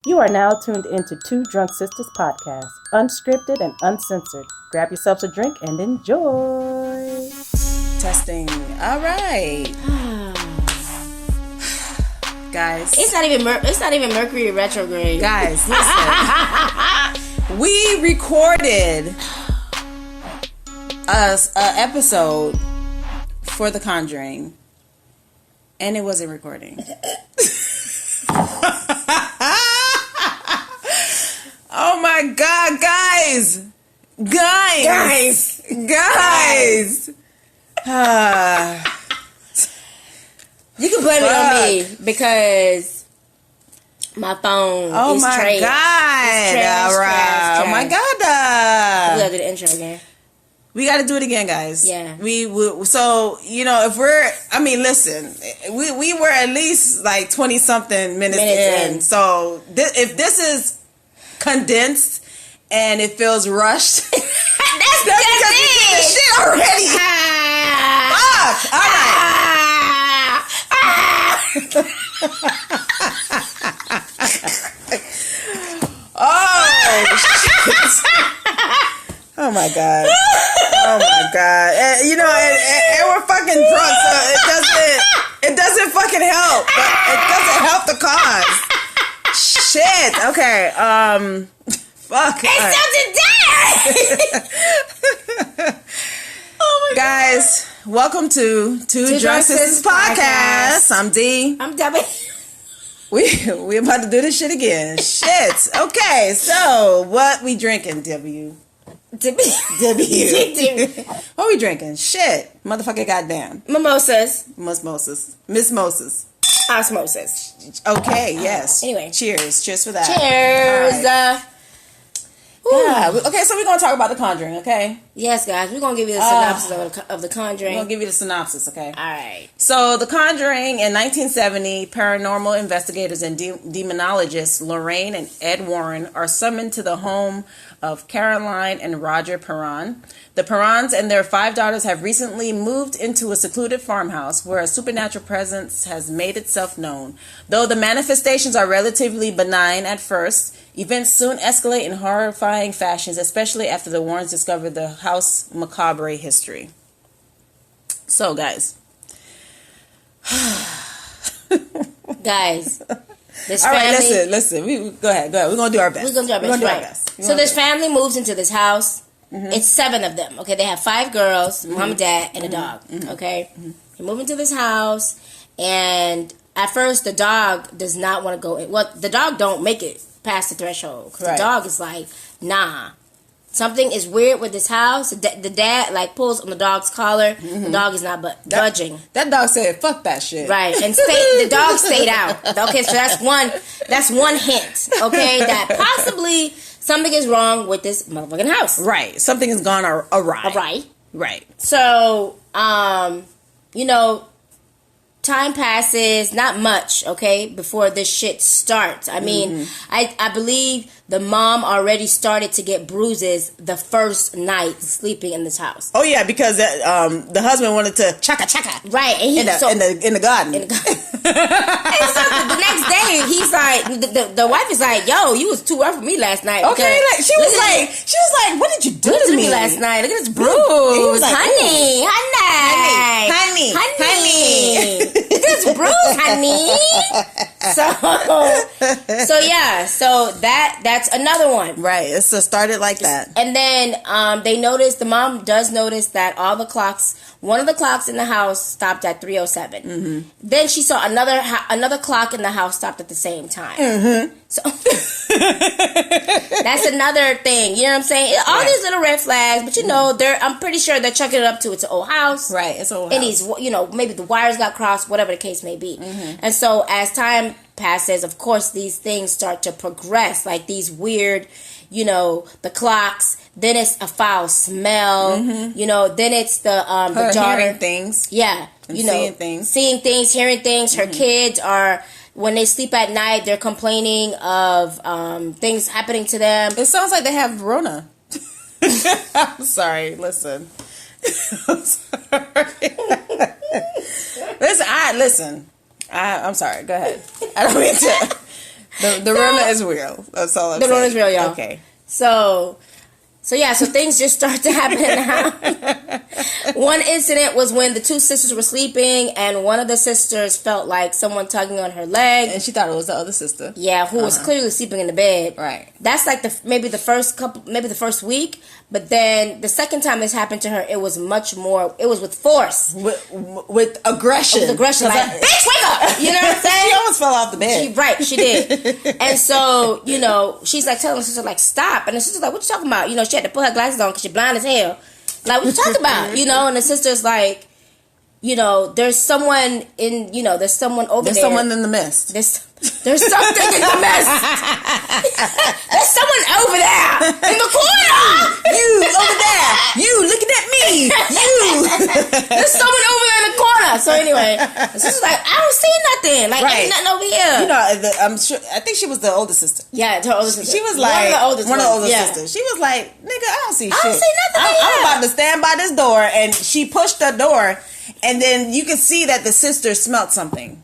You are now tuned into Two Drunk Sistas podcast, unscripted and uncensored. Grab yourselves a drink and enjoy. Testing. All right, guys. It's not even Mercury retrograde. Guys, listen. We recorded a episode for The Conjuring, and it wasn't recording. Oh my God, guys! You can blame it on me because my phone is trash. Oh my God! Trash. Oh my God! We gotta do the intro again. We got to do it again, guys. Yeah. So, if listen, we were at least like 20 something minutes in. So if this is condensed and it feels rushed, that's because we did the shit already. Fuck. All right. Oh, shit. Oh my God. Oh my God. And we're fucking drunk, so it doesn't fucking help. But it doesn't help the cause. Shit. Okay. Fuck. It's something there. Oh my Guys, welcome to Two Drunk Sistas podcast. I'm D. I'm Debbie. We about to do this shit again. Shit. Okay. So what we drinking, W? W. What we drinking? Shit. Motherfucker goddamn. Mimosas. Miss Moses. Osmosis. Okay, yes. Anyway. Cheers for that. Cheers. Right. Okay, so we're going to talk about The Conjuring, okay? Yes, guys. We're going to give you the synopsis of The Conjuring. We're going to give you the synopsis, okay? All right. So, The Conjuring, in 1970, paranormal investigators and demonologists Lorraine and Ed Warren are summoned to the home of Caroline and Roger Perron. The Perrons and their 5 daughters have recently moved into a secluded farmhouse where a supernatural presence has made itself known. Though the manifestations are relatively benign at first, events soon escalate in horrifying fashions, especially after the Warrens discover the house macabre history. So, guys. This all family, right, listen. Go ahead. We're going to do our best. So this family moves into this house. Mm-hmm. It's 7 of them. Okay, they have 5 girls, mm-hmm. mom and dad, and a dog. Mm-hmm. Okay, mm-hmm. They move into this house, and at first the dog does not want to go in. Well, the dog don't make it past the threshold. Right. The dog is like, nah. Something is weird with this house. The dad pulls on the dog's collar. Mm-hmm. The dog is not budging. That dog said, "Fuck that shit." Right, and the dog stayed out. Okay, so that's one hint. Okay, that possibly something is wrong with this motherfucking house. Right, something has gone awry. Right. So, time passes, not much, okay, before this shit starts. I mean, I believe the mom already started to get bruises the first night sleeping in this house. Oh yeah, because the husband wanted to chaka. Right, and in the garden. And so the next day, he's like, the wife is like, "Yo, you was too rough for me last night." Okay, she was like, "What did you do to me last night? Look at this bruise, like, honey. Look at this bruise, honey." So that's another one. Right, it's started like that. And then the mom does notice that one of the clocks in the house stopped at 3:07. Mm-hmm. Then she saw another clock in the house stopped at the same time. Mm-hmm. So that's another thing. You know what I'm saying? All these little red flags, but I'm pretty sure they're chucking it up to it's an old house. Right, it's an old house. And maybe the wires got crossed, whatever the case may be. Mm-hmm. And so as time passes, of course, these things start to progress, like these weird, the clocks. Then it's a foul smell. Mm-hmm. Then it's the daughter hearing things. Yeah, seeing things, hearing things. Her kids are, when they sleep at night, they're complaining of things happening to them. It sounds like they have Rona. I'm sorry. Listen. I'm sorry. Listen. I'm sorry. Go ahead. I don't mean to. The Rona is real. That's all I'm saying. The Rona is real, y'all. Okay. So things just start to happen in the house. One incident was when the two sisters were sleeping, and one of the sisters felt like someone tugging on her leg, and she thought it was the other sister. Yeah, who was clearly sleeping in the bed. Right. That's like maybe the first week, but then the second time this happened to her, it was much more. It was with force, with aggression. With aggression, like bitch, wake up! You know what I'm saying? She almost fell off the bed. She did. And so she's like telling her sister like stop, and the sister's like, what you talking about? She had to put her glasses on because she's blind as hell. Like, what you talking about? And the sister's like, there's someone in, there's someone over there. There's someone in the mist. There's something in the mist. There's someone over there in the corner. You over there. You looking at me. You. There's someone over there in the corner. So anyway, the sister's like, I don't see nothing. Like, ain't nothing over here. I'm sure. I think she was the older sister. Yeah, her older sister. She was like one of the older yeah. sisters. She was like, nigga, I don't see shit. I don't see nothing. I'm about to stand by this door, and she pushed the door, and then you could see that the sister smelled something.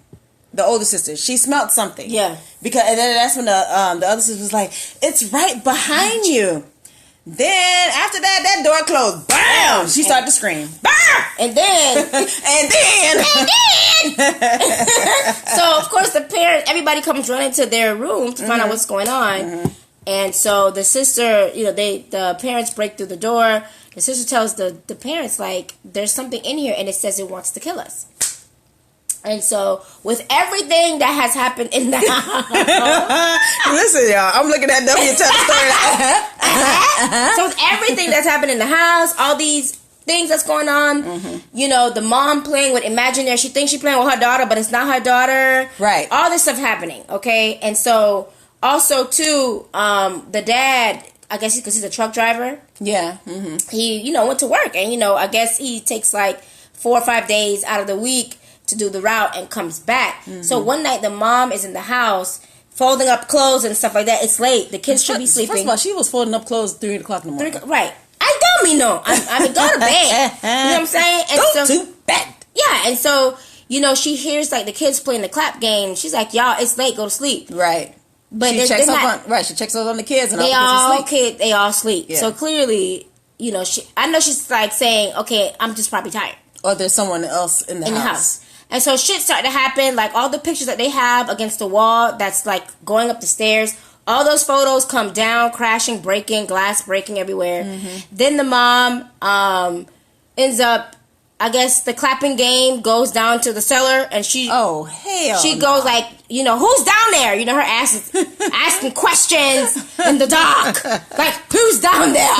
The older sister, she smelled something. Yeah. And then that's when the other sister was like, "It's right behind you." Then after that door closed. Bam! She started to scream. Bam! And then. So of course the parents, everybody comes running to their room to find out what's going on. Mm-hmm. And so the sister, the parents break through the door. The sister tells the parents like, "There's something in here, and it says it wants to kill us." And so, with everything that has happened in the house... Listen, y'all, I'm looking at W tell the story. So, with everything that's happened in the house, all these things that's going on, the mom playing with imaginary... She thinks she's playing with her daughter, but it's not her daughter. Right. All this stuff happening, okay? And so, also, too, the dad... I guess because he's a truck driver. Yeah. Mm-hmm. He, went to work. And, I guess he takes, 4 or 5 days out of the week to do the route and comes back. Mm-hmm. So one night the mom is in the house folding up clothes and stuff like that. It's late. The kids should be sleeping. First of all, she was folding up clothes 3 o'clock in the morning. Right. I don't mean no. I mean, go to bed. You know what I'm saying? And go to bed. Yeah. And so, she hears the kids playing the clap game. She's like, y'all, it's late. Go to sleep. Right. But she checks up on the kids and they all the kids they all sleep. Yeah. So clearly, I know she's saying, okay, I'm just probably tired. Or there's someone else in the house. And so shit started to happen, all the pictures that they have against the wall that's going up the stairs, all those photos come down, crashing, breaking, glass breaking everywhere. Mm-hmm. Then the mom ends up, I guess the clapping game goes down to the cellar, and she goes who's down there? Her ass is asking questions in the dark. Who's down there?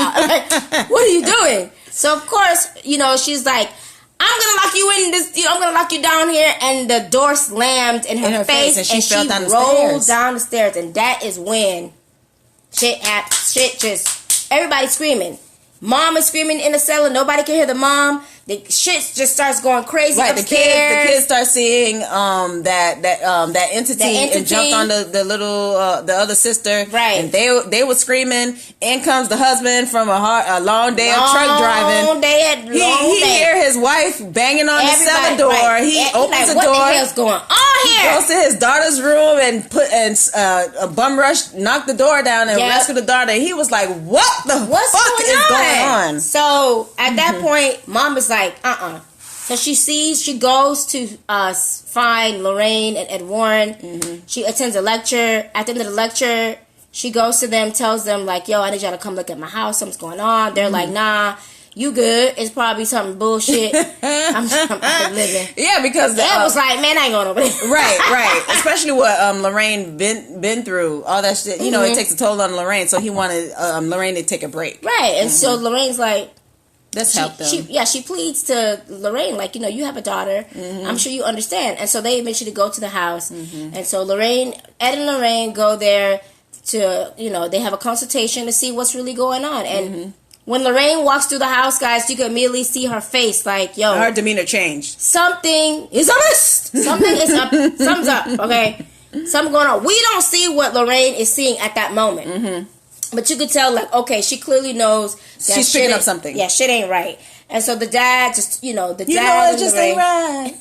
What are you doing? So of course, she's like, I'm gonna lock you in this. I'm gonna lock you down here, and the door slammed in her face, and she rolled down the stairs, and that is when shit just everybody screaming. Mom is screaming in the cellar. Nobody can hear the mom. The shit just starts going crazy upstairs. The kids start seeing that entity and jumped on the little the other sister. Right. And they were screaming. In comes the husband from a long day of truck driving. He hear his wife banging on the cellar door. Right. He opens the door. What the hell's going on here? He goes to his daughter's room and a bum rush knocked the door down and rescued the daughter. And he was like, "What the fuck is going on?" So at that point, mom is like, So she goes to find Lorraine and Ed Warren. Mm-hmm. She attends a lecture. At the end of the lecture, she goes to them, tells them yo, I need y'all to come look at my house. Something's going on. They're like, nah, you good. It's probably something bullshit. I'm living. Yeah, because Ed was like, man, I ain't going over there. Right. Especially what Lorraine been through. All that shit. It takes a toll on Lorraine. So he wanted Lorraine to take a break. Right. And so Lorraine's like, let's help them. She pleads to Lorraine, you have a daughter. Mm-hmm. I'm sure you understand. And so they eventually go to the house. Mm-hmm. And so Ed and Lorraine go there to, they have a consultation to see what's really going on. And when Lorraine walks through the house, guys, you can immediately see her face yo. Her demeanor changed. Something is amiss. Something is up. Something's up, okay? Something going on. We don't see what Lorraine is seeing at that moment. Mm-hmm. But you could tell, okay, she clearly knows that she's picking up something. Yeah, shit ain't right. And so the dad just, it just ain't right.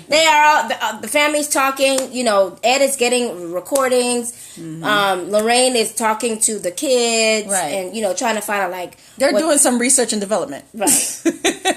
They are all the family's talking. You know, Ed is getting recordings. Lorraine is talking to the kids, Right. and you know, trying to find out like They're doing some research and development, right,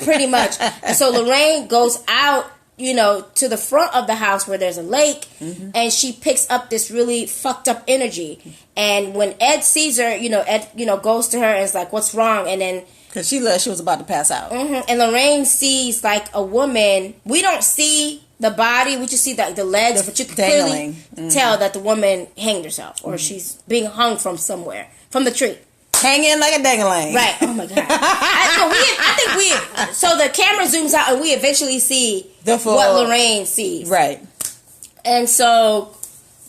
pretty much. And so Lorraine goes out, you know, to the front of the house where there's a lake, and she picks up this really fucked up energy. And when Ed sees her, you know, Ed, you know, goes to her and is like, "What's wrong?" And then because she was about to pass out. and Lorraine sees like a woman. We don't see the body; we just see the legs, but you can clearly tell that the woman hanged herself, or she's being hung from somewhere, from the tree. Hanging like a dangling. Right. Oh my God. I think we. So the camera zooms out and we eventually see what Lorraine sees. Right. And so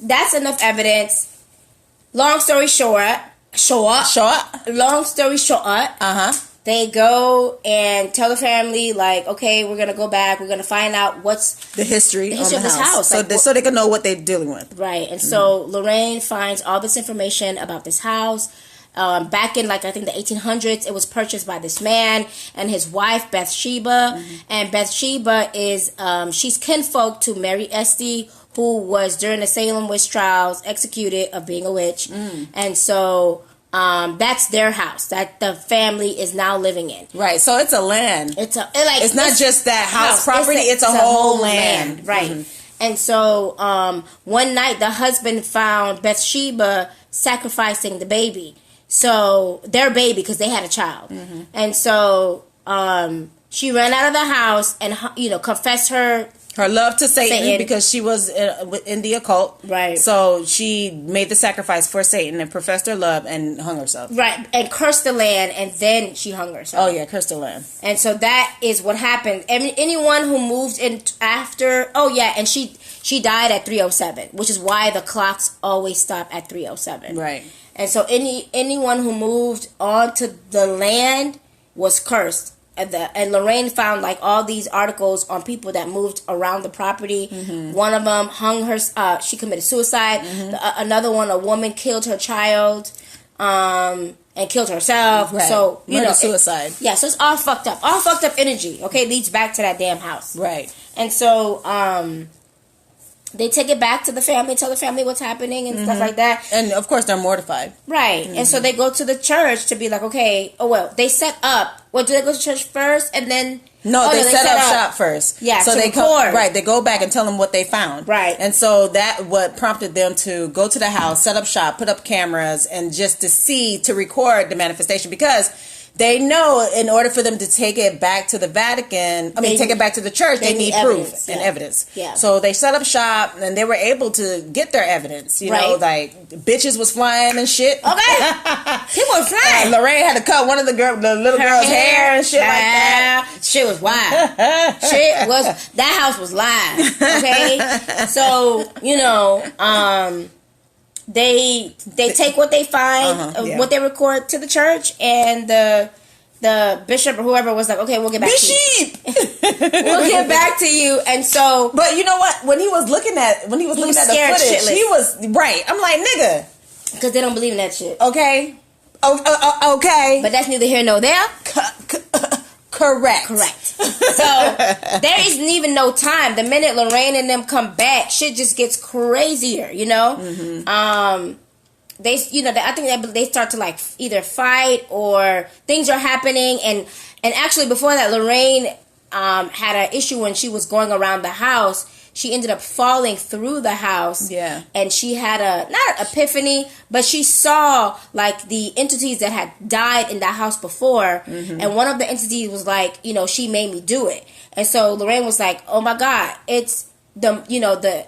that's enough evidence. Long story short. Long story short. They go and tell the family, like, okay, we're gonna go back. We're gonna find out what's the history of this house. So, Like, so they can know what they're dealing with. Right. And so Lorraine finds all this information about this house. Back in, like, I think the 1800s, it was purchased by this man and his wife, Bathsheba. And Bathsheba is, she's kinfolk to Mary Esty, who was, during the Salem witch trials, executed of being a witch. And so that's their house that the family is now living in. Right. So it's a land. It's not just that house property. It's a whole land. Right. And so one night, the husband found Bathsheba sacrificing the baby. So their baby, because they had a child, and so she ran out of the house and, you know, confessed her love to Satan because she was in the occult. Right. So she made the sacrifice for Satan and professed her love and hung herself. Right, and cursed the land, and then she hung herself. Oh yeah, cursed the land. And so that is what happened. Anyone who moved in after, and she died at 3:07, which is why the clocks always stop at 3:07. Right. And so anyone who moved onto the land was cursed. And Lorraine found like all these articles on people that moved around the property. One of them hung her. She committed suicide. Another one, a woman killed her child, and killed herself. Right. So suicide. So it's all fucked up. All fucked up energy. Okay, leads back to that damn house. Right. And so they take it back to the family, tell the family what's happening and stuff like that. And of course they're mortified. Right. And so they go to the church to be like, okay, they set up. Do they go to church first and then? No, they set up shop first. Yeah, so they record. Right, they go back and tell them what they found. Right. And so that what prompted them to go to the house, set up shop, put up cameras, and just to record the manifestation, because they know in order for them to take it back to the Vatican, take it back to the church, they need proof and evidence. Yeah. So they set up shop and they were able to get their evidence. You know, like bitches was flying and shit. Okay. People were flying. Lorraine had to cut one of the little girl's hair and shit like that. Shit was wild. That house was live. Okay. So, They take what they find, what they record to the church, and the bishop or whoever was like, okay, we'll get back to you. We'll get back to you. And so, but you know what? When he was looking at the footage, he was right. I'm like, nigga, because they don't believe in that shit. Okay, okay, but that's neither here nor there. Correct. So there isn't even no time. The minute Lorraine and them come back, shit just gets crazier. I think they start to like either fight or things are happening. And actually before that, Lorraine had an issue when she was going around the house. She ended up falling through the house. Yeah. And she had not an epiphany, but she saw like the entities that had died in that house before. And one of the entities was like, she made me do it. And so Lorraine was like, oh my God, it's Bathsheba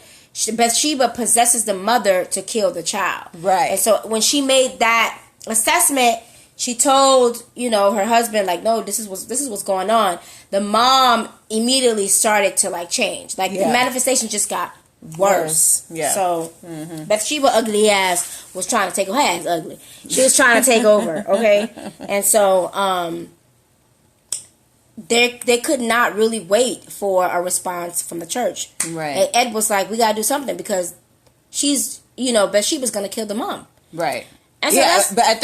possesses the mother to kill the child. Right. And so when she made that assessment, she told, her husband, like, no, this is what's going on. The mom immediately started to like change. Like the manifestation just got worse. Yeah. So Bathsheba ugly ass was trying to take her ass ugly. She was trying to take over, okay? And so they could not really wait for a response from the church. Right. And Ed was like, we gotta do something because she's Bathsheba's gonna kill the mom. Right. And so but at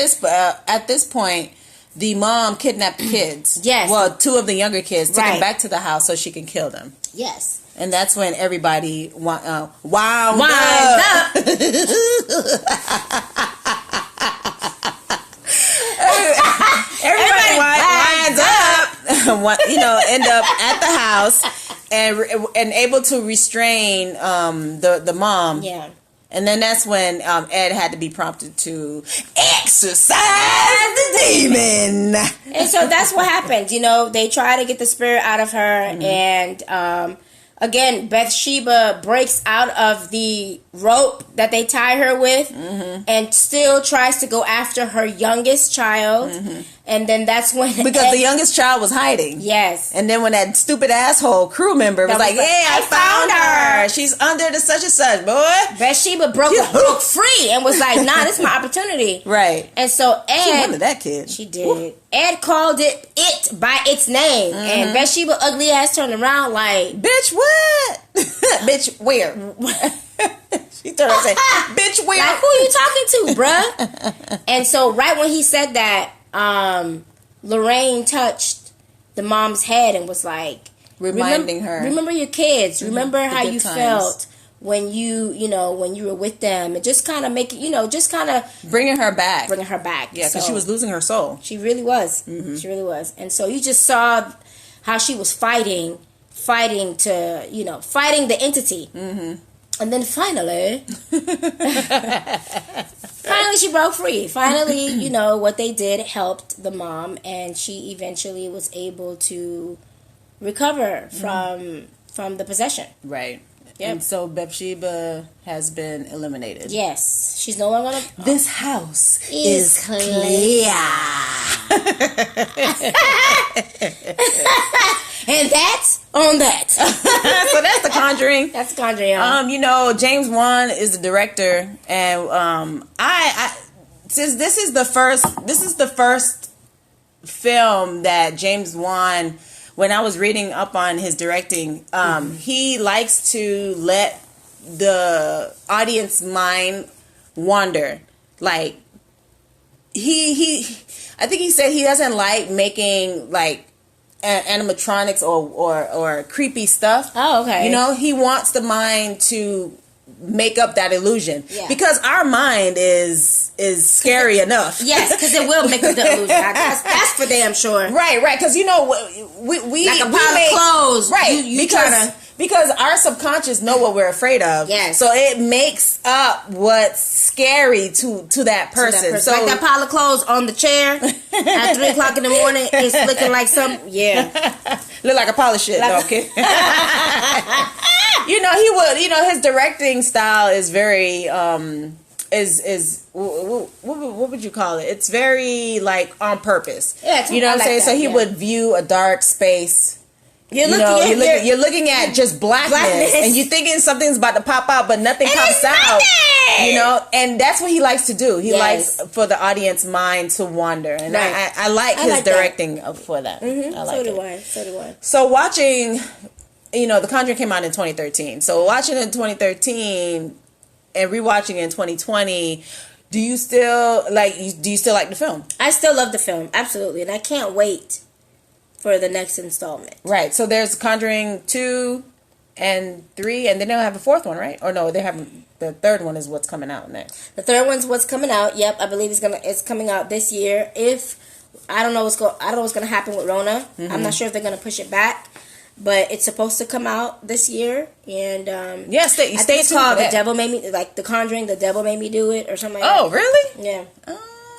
this point, the mom kidnapped the kids. Yes. Well, two of the younger kids, took them back to the house so she can kill them. Yes. And that's when everybody wound up. Everybody winds up, end up at the house and able to restrain the mom. Yeah. And then that's when Ed had to be prompted to exorcise the demon. And so that's what happens. They try to get the spirit out of her, and again, Bathsheba breaks out of the rope that they tie her with, and still tries to go after her youngest child. And then that's when because the youngest child was hiding. Yes. And then when that stupid asshole crew member was like, "Hey, I found her. She's under the such and such, boy." Bathsheba broke free and was like, "Nah, this is my opportunity." Right. And so Ed, she wanted that kid. She did. Woo. Ed called it by its name, and Bathsheba ugly ass turned around like, "Bitch, what? Bitch, where?" She turned around and said, "Bitch, where?" Like, who you talking to, bruh? And so right when he said that, Lorraine touched the mom's head and was like, reminding her, remember your kids, remember how you times. felt when when you were with them, and just kind of bringing her back. Yeah, because she was losing her soul. She really was. She really was. And so you just saw how she was fighting the entity. And then finally she broke free. Finally, what they did helped the mom, and she eventually was able to recover from the possession. Right. Yep. And so Bathsheba has been eliminated. Yes. She's no longer This house is clear. And that's on that. So that's The Conjuring. That's The Conjuring. James Wan is the director, and I since this is the first film that James Wan, when I was reading up on his directing, he likes to let the audience mind wander. Like I think he said he doesn't like making like animatronics or creepy stuff. Oh, okay. He wants the mind to make up that illusion, because our mind is scary enough. Yes, because it will make up the illusion. That's for damn sure. Right. Because we like a pile of clothes. Right. Because our subconscious know what we're afraid of. Yes. So it makes up what's scary to that person. So like that pile of clothes on the chair at 3 o'clock in the morning is looking like some look like a pile of shit. Okay. He would. His directing style is very what would you call it? It's very like on purpose. Yeah, what I'm saying. So he would view a dark space. You're looking at just blackness, and you're thinking something's about to pop out, but nothing pops out. And that's what he likes to do. He likes for the audience mind to wander, and I like his directing for that. I like it. So do I. So watching, The Conjuring came out in 2013. So watching it in 2013 and rewatching it in 2020. Do you still like the film? I still love the film, absolutely, and I can't wait for the next installment. Right. So there's Conjuring 2 and 3, and then they'll have a fourth one, right? Or no, they haven't. The third one is what's coming out next. The third one's what's coming out. Yep, I believe it's coming out this year. I don't know what's gonna happen with Rona. I'm not sure if they're gonna push it back, but it's supposed to come out this year. And stay it's called The Devil Made Me, like The Conjuring. The Devil Made Me Do It, or something like that. Oh, really? Yeah.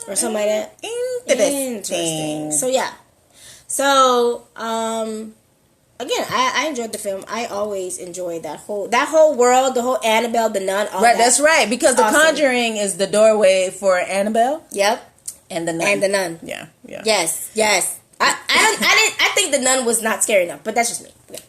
Or something like that. Interesting. So yeah. So, again, I enjoyed the film. I always enjoyed that whole world, the whole Annabelle, the nun, all that. That's right, because The Conjuring is the doorway for Annabelle. Yep. And the nun. Yeah. Yes. I think the nun was not scary enough, but that's just me. Yeah.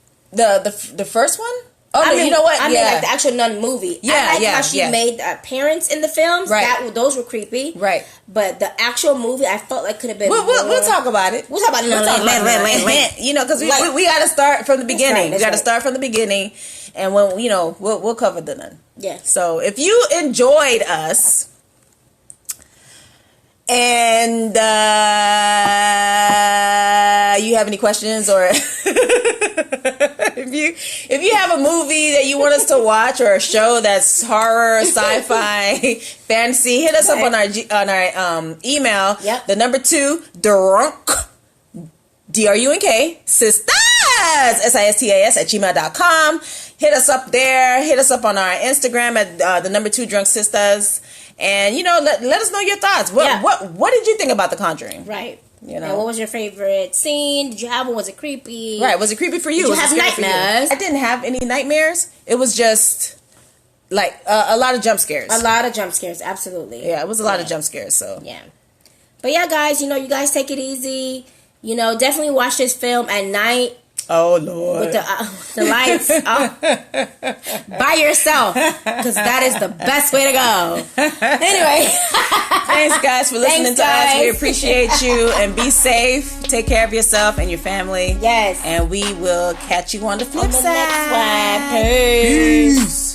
The first one? Oh, you know what? I mean, like the actual nun movie. I like how she made appearance in the films. Right. Those were creepy. Right. But the actual movie, I felt like could have been. We'll talk about it. We'll talk about it. Because we got to start from the beginning. We got to start from the beginning, and when we'll cover the nun. Yeah. So if you enjoyed us, and you have any questions or if you have a movie that you want us to watch or a show that's horror, sci-fi, fantasy, hit us up on our email. Yep. The number 2 drunk DRUNK Sistas SISTAS at gmail.com. Hit us up there. Hit us up on our Instagram at the number 2 drunk sisters. And let us know your thoughts. What did you think about The Conjuring? Right. And what was your favorite scene? Did you have one? Was it creepy? Right. Was it creepy for you? Did you have nightmares? I didn't have any nightmares. It was just like a lot of jump scares. A lot of jump scares, absolutely. Yeah, it was a lot of jump scares. So yeah, but yeah, guys, you guys take it easy. Definitely watch this film at night. Oh Lord, with the lights off by yourself, because that is the best way to go. Anyway, thanks guys for listening to us. We appreciate you, and be safe. Take care of yourself and your family. Yes, and we will catch you on the flip side. Next one. Peace.